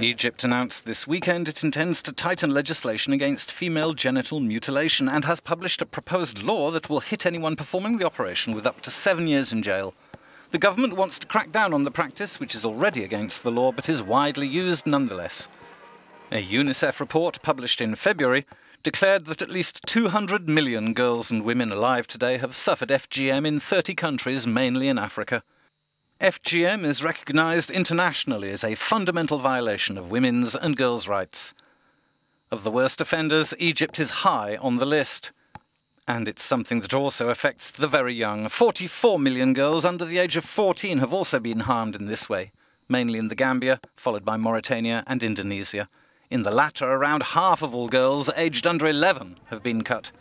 Egypt announced this weekend it intends to tighten legislation against female genital mutilation and has published a proposed law that will hit anyone performing the operation with up to 7 years in jail. The government wants to crack down on the practice, which is already against the law but is widely used nonetheless. A UNICEF report published in February declared that at least 200 million girls and women alive today have suffered FGM in 30 countries, mainly in Africa. FGM is recognised internationally as a fundamental violation of women's and girls' rights. Of the worst offenders, Egypt is high on the list. And it's something that also affects the very young. 44 million girls under the age of 14 have also been harmed in this way, mainly in the Gambia, followed by Mauritania and Indonesia. In the latter, around half of all girls aged under 11 have been cut.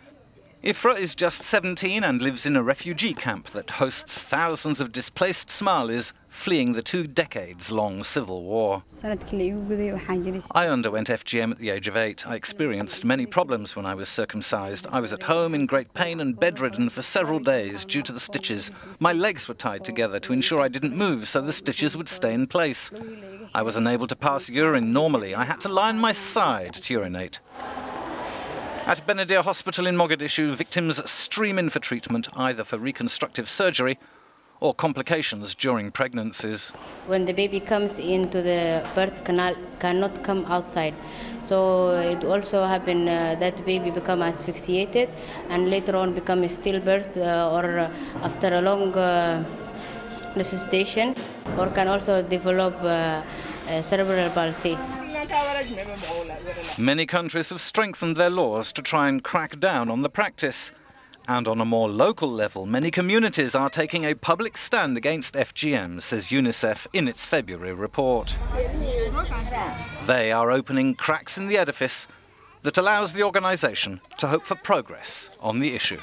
Ifra is just 17 and lives in a refugee camp that hosts thousands of displaced Somalis fleeing the 2 decades-long civil war. I underwent FGM at the age of 8. I experienced many problems when I was circumcised. I was at home in great pain and bedridden for several days due to the stitches. My legs were tied together to ensure I didn't move so the stitches would stay in place. I was unable to pass urine normally. I had to lie on my side to urinate. At Benadir Hospital in Mogadishu, victims stream in for treatment, either for reconstructive surgery or complications during pregnancies. When the baby comes into the birth canal, cannot come outside. So it also happens that baby become asphyxiated and later on become stillbirth or after a long resuscitation, or can also develop cerebral palsy. Many countries have strengthened their laws to try and crack down on the practice. And on a more local level, many communities are taking a public stand against FGM, says UNICEF in its February report. They are opening cracks in the edifice that allows the organisation to hope for progress on the issue.